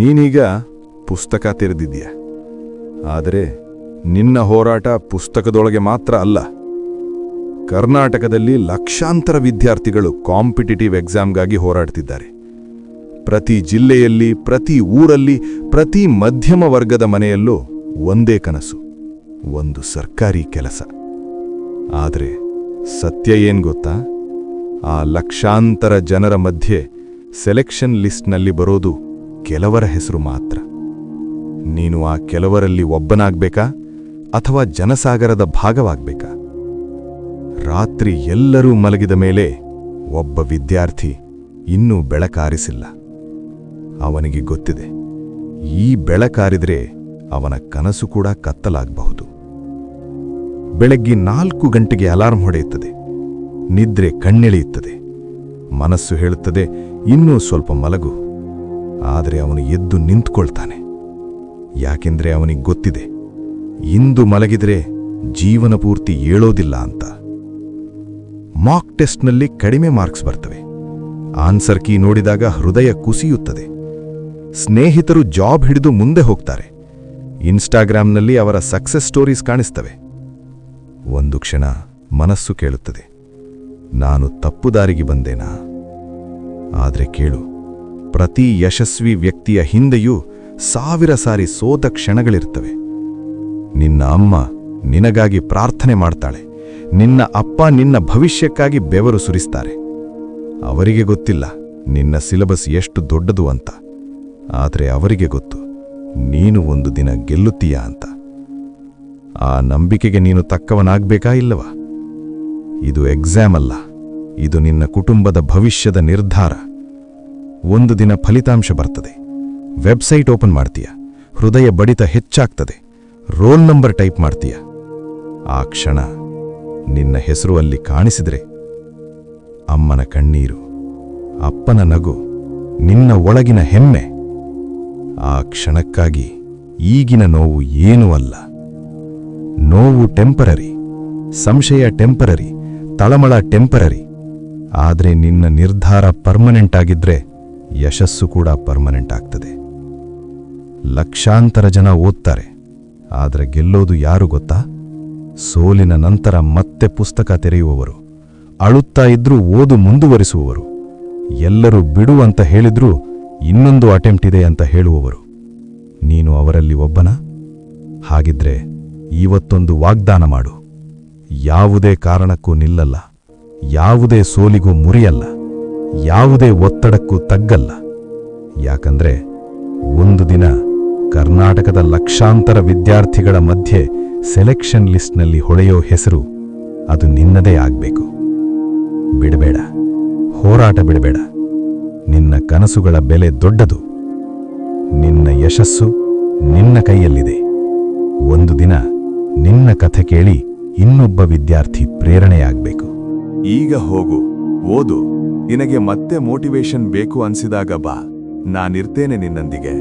ನೀನೀಗ ಪುಸ್ತಕ ತೆರೆದಿದ್ದೀಯ. ಆದರೆ ನಿನ್ನ ಹೋರಾಟ ಪುಸ್ತಕದೊಳಗೆ ಮಾತ್ರ ಅಲ್ಲ. ಕರ್ನಾಟಕದಲ್ಲಿ ಲಕ್ಷಾಂತರ ವಿದ್ಯಾರ್ಥಿಗಳು ಕಾಂಪಿಟಿಟಿವ್ ಎಕ್ಸಾಮ್ಗಾಗಿ ಹೋರಾಡ್ತಿದ್ದಾರೆ. ಪ್ರತಿ ಜಿಲ್ಲೆಯಲ್ಲಿ, ಪ್ರತಿ ಊರಲ್ಲಿ, ಪ್ರತಿ ಮಧ್ಯಮ ವರ್ಗದ ಮನೆಯಲ್ಲೂ ಒಂದೇ ಕನಸು, ಒಂದು ಸರ್ಕಾರಿ ಕೆಲಸ. ಆದರೆ ಸತ್ಯ ಏನ್ ಗೊತ್ತಾ? ಆ ಲಕ್ಷಾಂತರ ಜನರ ಮಧ್ಯೆ ಸೆಲೆಕ್ಷನ್ ಲಿಸ್ಟ್ನಲ್ಲಿ ಬರೋದು ಕೆಲವರ ಹೆಸರು ಮಾತ್ರ. ನೀನು ಆ ಕೆಲವರಲ್ಲಿ ಒಬ್ಬನಾಗ್ಬೇಕಾ ಅಥವಾ ಜನಸಾಗರದ ಭಾಗವಾಗ್ಬೇಕಾ? ರಾತ್ರಿ ಎಲ್ಲರೂ ಮಲಗಿದ ಮೇಲೆ ಒಬ್ಬ ವಿದ್ಯಾರ್ಥಿ ಇನ್ನೂ ಬೆಳಕಾರಿಸಿಲ್ಲ. ಅವನಿಗೆ ಗೊತ್ತಿದೆ, ಈ ಬೆಳಕಾರಿದ್ರೆ ಅವನ ಕನಸು ಕೂಡ ಕತ್ತಲಾಗಬಹುದು. ಬೆಳಗ್ಗೆ 4 ಗಂಟೆಗೆ ಅಲಾರ್ಮ್ ಹೊಡೆಯುತ್ತದೆ. ನಿದ್ರೆ ಕಣ್ಣೆಳೆಯುತ್ತದೆ. ಮನಸ್ಸು ಹೇಳುತ್ತದೆ, ಇನ್ನೂ ಸ್ವಲ್ಪ ಮಲಗು. ಆದರೆ ಅವನು ಎದ್ದು ನಿಂತ್ಕೊಳ್ತಾನೆ. ಯಾಕೆಂದ್ರೆ ಅವನಿಗೆ ಗೊತ್ತಿದೆ, ಇಂದು ಮಲಗಿದ್ರೆ ಜೀವನ ಪೂರ್ತಿ ಏಳೋದಿಲ್ಲ ಅಂತ. ಮಾಕ್ ಟೆಸ್ಟ್ನಲ್ಲಿ ಕಡಿಮೆ ಮಾರ್ಕ್ಸ್ ಬರ್ತವೆ. ಆನ್ಸರ್ ಕೀ ನೋಡಿದಾಗ ಹೃದಯ ಕುಸಿಯುತ್ತದೆ. ಸ್ನೇಹಿತರು ಜಾಬ್ ಹಿಡಿದು ಮುಂದೆ ಹೋಗ್ತಾರೆ. ಇನ್ಸ್ಟಾಗ್ರಾಮ್ನಲ್ಲಿ ಅವರ ಸಕ್ಸಸ್ ಸ್ಟೋರೀಸ್ ಕಾಣಿಸ್ತವೆ. ಒಂದು ಕ್ಷಣ ಮನಸ್ಸು ಕೇಳುತ್ತದೆ, ನಾನು ತಪ್ಪು ದಾರಿಗೆ ಬಂದೇನಾ? ಆದರೆ ಕೇಳು, ಪ್ರತಿ ಯಶಸ್ವಿ ವ್ಯಕ್ತಿಯ ಹಿಂದೆಯೂ 1000 ಸಾರಿ ಸೋತ ಕ್ಷಣಗಳಿರ್ತವೆ. ನಿನ್ನ ಅಮ್ಮ ನಿನಗಾಗಿ ಪ್ರಾರ್ಥನೆ ಮಾಡ್ತಾಳೆ. ನಿನ್ನ ಅಪ್ಪ ನಿನ್ನ ಭವಿಷ್ಯಕ್ಕಾಗಿ ಬೆವರು ಸುರಿಸ್ತಾರೆ. ಅವರಿಗೆ ಗೊತ್ತಿಲ್ಲ ನಿನ್ನ ಸಿಲೆಬಸ್ ಎಷ್ಟು ದೊಡ್ಡದು ಅಂತ. ಆದರೆ ಅವರಿಗೆ ಗೊತ್ತು, ನೀನು ಒಂದು ದಿನ ಗೆಲ್ಲುತ್ತೀಯಾ ಅಂತ. ಆ ನಂಬಿಕೆಗೆ ನೀನು ತಕ್ಕವನಾಗ್ಬೇಕಾ ಇಲ್ಲವಾ? ಇದು ಎಕ್ಸಾಮ್ ಅಲ್ಲ, ಇದು ನಿನ್ನ ಕುಟುಂಬದ ಭವಿಷ್ಯದ ನಿರ್ಧಾರ. ಒಂದು ದಿನ ಫಲಿತಾಂಶ ಬರ್ತದೆ. ವೆಬ್ಸೈಟ್ ಓಪನ್ ಮಾಡ್ತೀಯ. ಹೃದಯ ಬಡಿತ ಹೆಚ್ಚಾಗ್ತದೆ. ರೋಲ್ ನಂಬರ್ ಟೈಪ್ ಮಾಡ್ತೀಯ. ಆ ಕ್ಷಣ ನಿನ್ನ ಹೆಸರು ಅಲ್ಲಿ ಕಾಣಿಸಿದ್ರೆ, ಅಮ್ಮನ ಕಣ್ಣೀರು, ಅಪ್ಪನ ನಗು, ನಿನ್ನ ಒಳಗಿನ ಹೆಮ್ಮೆ. ಆ ಕ್ಷಣಕ್ಕಾಗಿ ಈಗಿನ ನೋವು ಏನೂ ಅಲ್ಲ. ನೋವು ಟೆಂಪರರಿ, ಸಂಶಯ ಟೆಂಪರರಿ, ತಳಮಳ ಟೆಂಪರರಿ. ಆದರೆ ನಿನ್ನ ನಿರ್ಧಾರ ಪರ್ಮನೆಂಟ್ ಆಗಿದ್ರೆ ಯಶಸ್ಸು ಕೂಡ ಪರ್ಮನೆಂಟ್ ಆಗ್ತದೆ. ಲಕ್ಷಾಂತರ ಜನ ಓದ್ತಾರೆ, ಆದರೆ ಗೆಲ್ಲೋದು ಯಾರು ಗೊತ್ತಾ? ಸೋಲಿನ ನಂತರ ಮತ್ತೆ ಪುಸ್ತಕ ತೆರೆಯುವವರು, ಅಳುತ್ತಾ ಇದ್ರೂ ಓದು ಮುಂದುವರಿಸುವವರು, ಎಲ್ಲರೂ ಬಿಡು ಅಂತ ಹೇಳಿದ್ರೂ ಇನ್ನೊಂದು ಅಟೆಂಪ್ಟ್ ಇದೆ ಅಂತ ಹೇಳುವವರು. ನೀನು ಅವರಲ್ಲಿ ಒಬ್ಬನ? ಹಾಗಿದ್ರೆ ಇವತ್ತೊಂದು ವಾಗ್ದಾನ ಮಾಡು. ಯಾವುದೇ ಕಾರಣಕ್ಕೂ ನಿಲ್ಲಲ್ಲ, ಯಾವುದೇ ಸೋಲಿಗೂ ಮುರಿಯಲ್ಲ, ಯಾವುದೇ ಒತ್ತಡಕ್ಕೂ ತಗ್ಗಲ್ಲ. ಯಾಕಂದ್ರೆ ಒಂದು ದಿನ ಕರ್ನಾಟಕದ ಲಕ್ಷಾಂತರ ವಿದ್ಯಾರ್ಥಿಗಳ ಮಧ್ಯೆ ಸೆಲೆಕ್ಷನ್ ಲಿಸ್ಟ್ನಲ್ಲಿ ಹೊಳೆಯೋ ಹೆಸರು ಅದು ನಿನ್ನದೇ ಆಗ್ಬೇಕು. ಬಿಡಬೇಡ, ಹೋರಾಟ ಬಿಡಬೇಡ. ನಿನ್ನ ಕನಸುಗಳ ಬೆಲೆ ದೊಡ್ಡದು. ನಿನ್ನ ಯಶಸ್ಸು ನಿನ್ನ ಕೈಯಲ್ಲಿದೆ. ಒಂದು ದಿನ ನಿನ್ನ ಕಥೆ ಕೇಳಿ ಇನ್ನೊಬ್ಬ ವಿದ್ಯಾರ್ಥಿ ಪ್ರೇರಣೆಯಾಗಬೇಕು. ಈಗ ಹೋಗು, ಓದು. ನಿನಗೆ ಮತ್ತೆ ಮೋಟಿವೇಶನ್ ಬೇಕು ಅನ್ಸಿದಾಗ ಬಾ, ನಾನಿರ್ತೇನೆ ನಿನ್ನೊಂದಿಗೆ.